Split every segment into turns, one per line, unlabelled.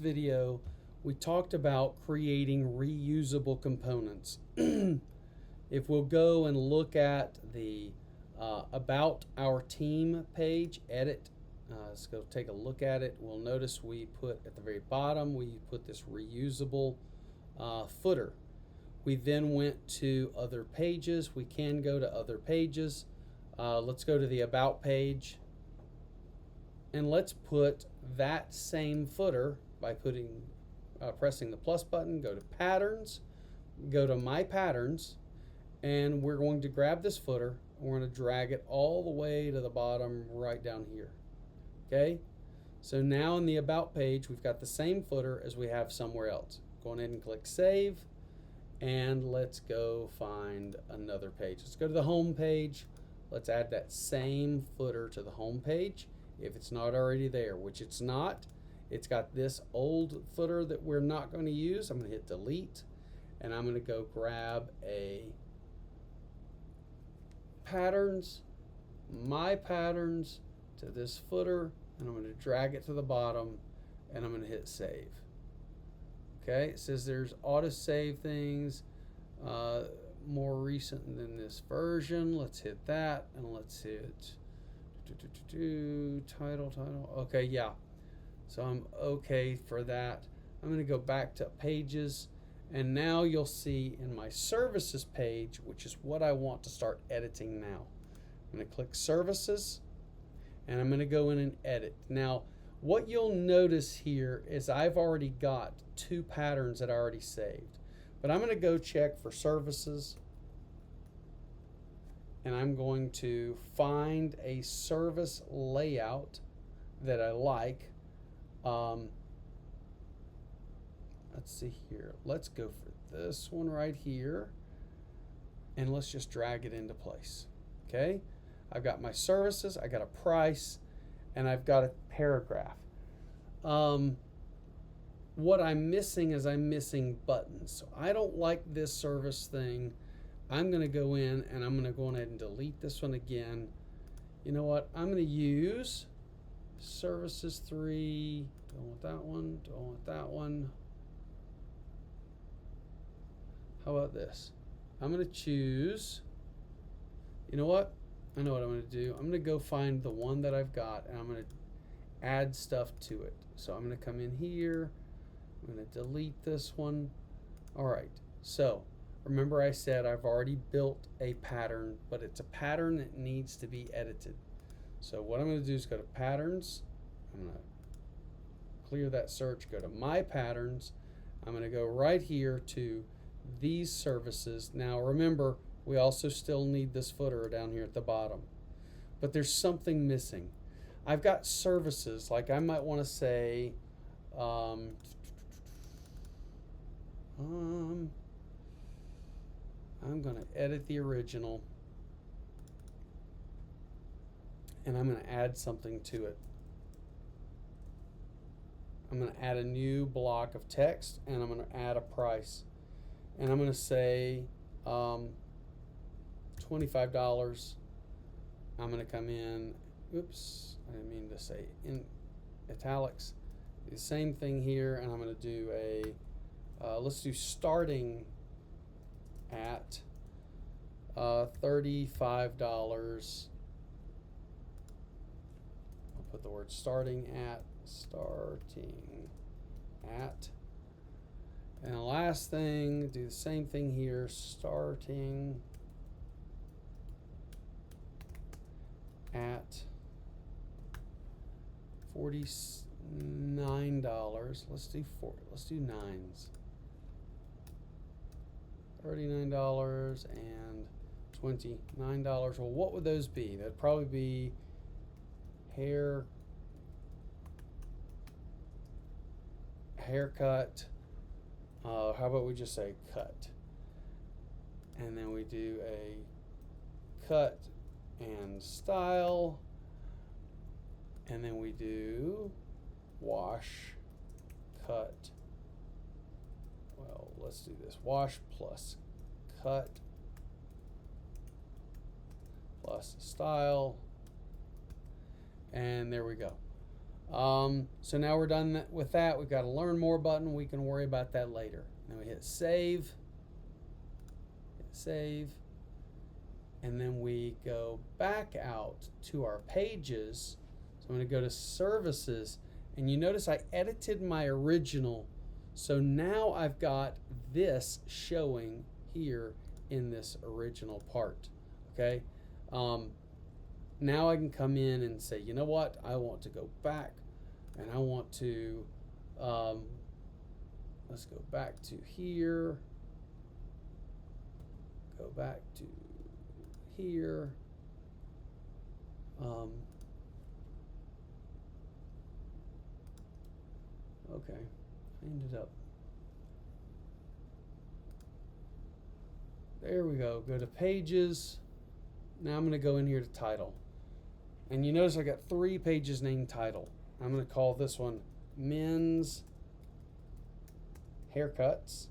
Video, we talked about creating reusable components. If we'll go and look at the About Our Team page, edit, let's go take a look at it. We'll notice we put at the very bottom, we put this reusable footer. We then went to other pages. We can go to other pages. Let's go to the About page. And let's put that same footer by pressing the plus button, go to Patterns, go to My Patterns, and we're going to grab this footer. We're going to drag it all the way to the bottom right down here. Okay? So now in the About page, we've got the same footer as we have somewhere else. Go ahead and click Save, and let's go find another page. Let's go to the Home page. Let's add that same footer to the Home page if it's not already there, which it's not. It's got this old footer that we're not going to use. I'm going to hit Delete, and I'm going to go grab a Patterns, My Patterns, to this footer, and I'm going to drag it to the bottom, and I'm going to hit Save. Okay, it says there's auto-save things, more recent than this version. Let's hit that, and let's hit title. Okay, yeah. So I'm okay for that. I'm going to go back to Pages, and now you'll see in my Services page, which is what I want to start editing now. I'm going to click Services, and I'm going to go in and edit. Now, what you'll notice here is I've already got two patterns that I already saved. But I'm going to go check for Services, and I'm going to find a service layout that I like. Let's see here. Let's go for this one right here, and let's just drag it into place. Okay, I've got my services, I got a price, and I've got a paragraph. What I'm missing is I'm missing buttons. So I don't like this service thing. I'm going to go in and I'm going to go ahead and delete this one again. You know what? I'm going to use Services 3. Don't want that one. Don't want that one. How about this? I'm going to choose. You know what? I know what I'm going to do. I'm going to go find the one that I've got, and I'm going to add stuff to it. So I'm going to come in here. I'm going to delete this one. All right. So remember I said I've already built a pattern, but it's a pattern that needs to be edited. So what I'm going to do is go to Patterns. I'm going to clear that search, go to My Patterns. I'm going to go right here to these services. Now remember, we also still need this footer down here at the bottom. But there's something missing. I've got services, like I might want to say, I'm going to edit the original, and I'm going to add something to it. I'm going to add a new block of text, and I'm going to add a price. And I'm going to say $25. I'm going to come in, oops, I didn't mean to say in italics. The same thing here, and I'm going to do a, let's do starting at $35. I'll put the word starting at. And the last thing, do the same thing here, starting at $49. Let's do nines. $39 and $29. Well, what would those be? That'd probably be haircut. How about we just say cut? And then we do a cut and style. And then we do wash, cut. Well, let's do this. Wash plus cut plus style. And there we go. So now we're done with that. We've got a learn more button. We can worry about that later. Then we hit save, and then we go back out to our pages. So I'm going to go to services, and you notice I edited my original. So now I've got this showing here in this original part. Okay. Now I can come in and say, you know what? I want to go back, and I want to, let's go back to here, go back to here. Okay, I ended up, there we go. Go to pages. Now I'm going to go in here to title. And you notice I got 3 pages named title. I'm going to call this one Men's Haircuts,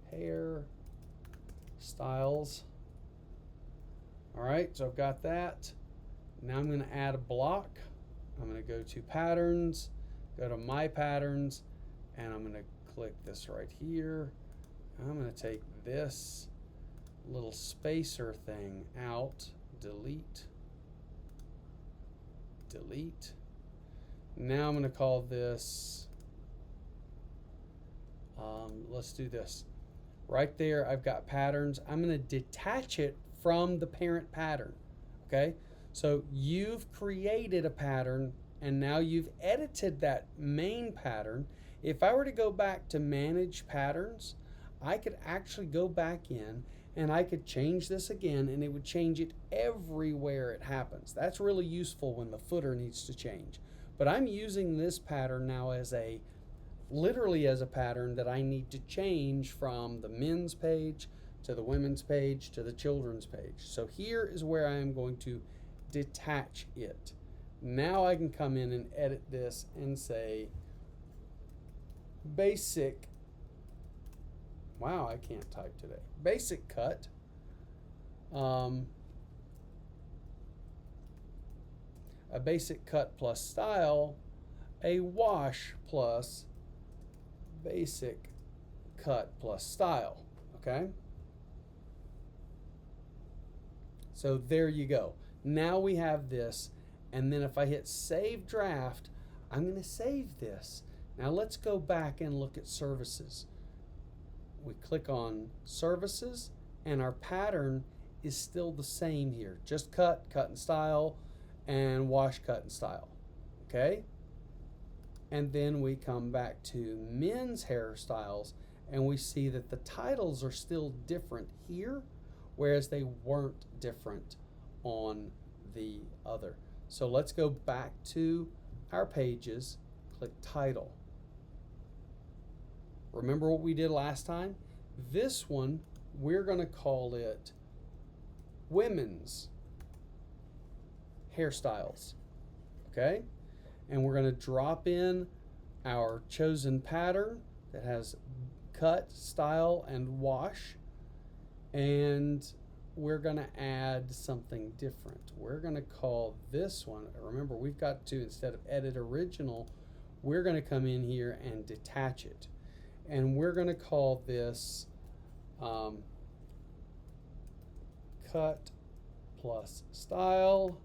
Hair Styles. All right, so I've got that. Now I'm going to add a block. I'm going to go to Patterns, go to My Patterns, and I'm going to click this right here. I'm going to take this little spacer thing out, delete. Now I'm going to call this, let's do this. Right there, I've got patterns. I'm going to detach it from the parent pattern. Okay, so you've created a pattern, and now you've edited that main pattern. If I were to go back to manage patterns, I could actually go back in and I could change this again, and it would change it everywhere it happens. That's really useful when the footer needs to change. But I'm using this pattern now as literally as a pattern that I need to change from the men's page to the women's page to the children's page. So here is where I am going to detach it. Now I can come in and edit this and say basic. Wow, I can't type today. Basic cut. A basic cut plus style. A wash plus basic cut plus style. Okay? So there you go. Now we have this. And then if I hit save draft, I'm going to save this. Now let's go back and look at services. We click on services, and our pattern is still the same here. Just cut and style, and wash, cut, and style. Okay? And then we come back to men's hairstyles, and we see that the titles are still different here, whereas they weren't different on the other. So let's go back to our pages, click title. Remember what we did last time? This one, we're going to call it women's hairstyles. Okay? And we're going to drop in our chosen pattern that has cut, style, and wash. And we're going to add something different. We're going to call this one, remember we've got to, instead of edit original, we're going to come in here and detach it. And we're going to call this cut plus style,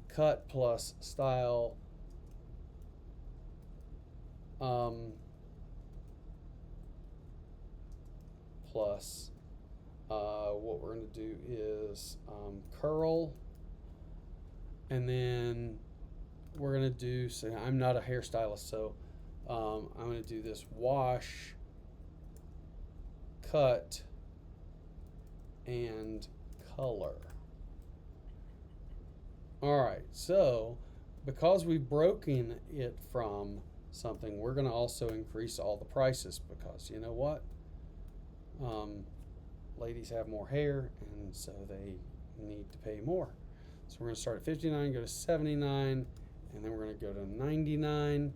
cut plus style, plus what we're going to do is curl, and then we're going to do, so I'm not a hairstylist, so I'm going to do this wash, cut, and color. All right, so because we've broken it from something, we're going to also increase all the prices, because you know what? Ladies have more hair, and so they need to pay more. So we're going to start at 59, go to 79, and then we're going to go to 99.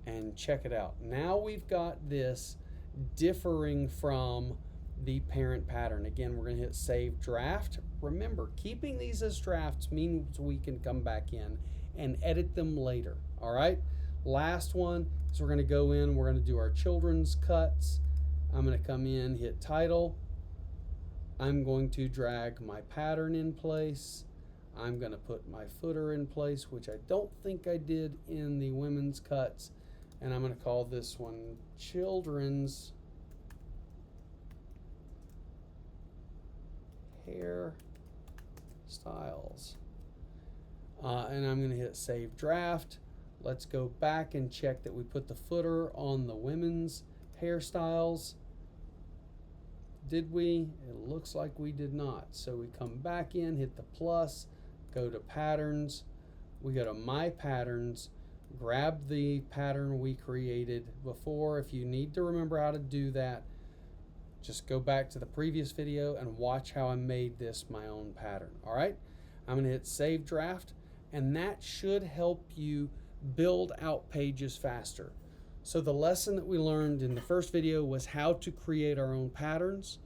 And check it out. Now we've got this differing from the parent pattern. Again, we're going to hit save draft. Remember, keeping these as drafts means we can come back in and edit them later. All right. Last one is we're going to go in, we're going to do our children's cuts. I'm going to come in, hit title. I'm going to drag my pattern in place. I'm going to put my footer in place, which I don't think I did in the women's cuts. And I'm going to call this one Children's Hair Styles. And I'm going to hit Save Draft. Let's go back and check that we put the footer on the women's hairstyles. Did we? It looks like we did not. So we come back in, hit the plus, go to patterns. We go to My Patterns, grab the pattern we created before. If you need to remember how to do that, just go back to the previous video and watch how I made this my own pattern. All right, I'm going to hit Save Draft, and that should help you build out pages faster. So the lesson that we learned in the first video was how to create our own patterns.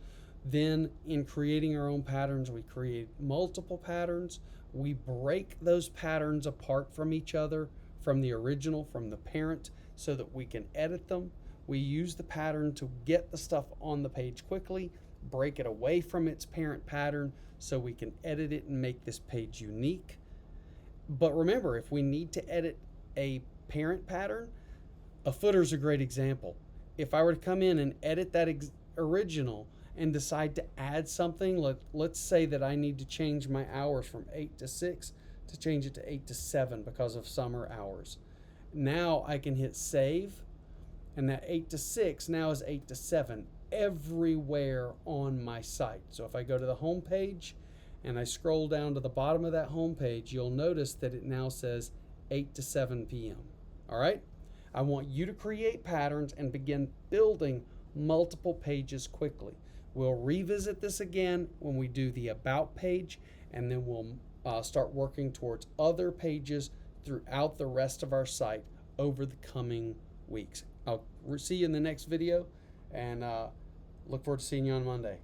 Then in creating our own patterns, we create multiple patterns. We break those patterns apart from each other, from the original, from the parent, so that we can edit them. We use the pattern to get the stuff on the page quickly, break it away from its parent pattern so we can edit it and make this page unique. But remember, if we need to edit a parent pattern, a footer is a great example. If I were to come in and edit that original and decide to add something, let's say that I need to change my hours from 8 to 6 to change it to 8 to 7 because of summer hours. Now I can hit save, and that 8 to 6 now is 8 to 7 everywhere on my site. So if I go to the home page and I scroll down to the bottom of that home page, you'll notice that it now says 8 to 7 p.m. All right? I want you to create patterns and begin building multiple pages quickly. We'll revisit this again when we do the About page, and then we'll start working towards other pages throughout the rest of our site over the coming weeks. I'll see you in the next video, and look forward to seeing you on Monday.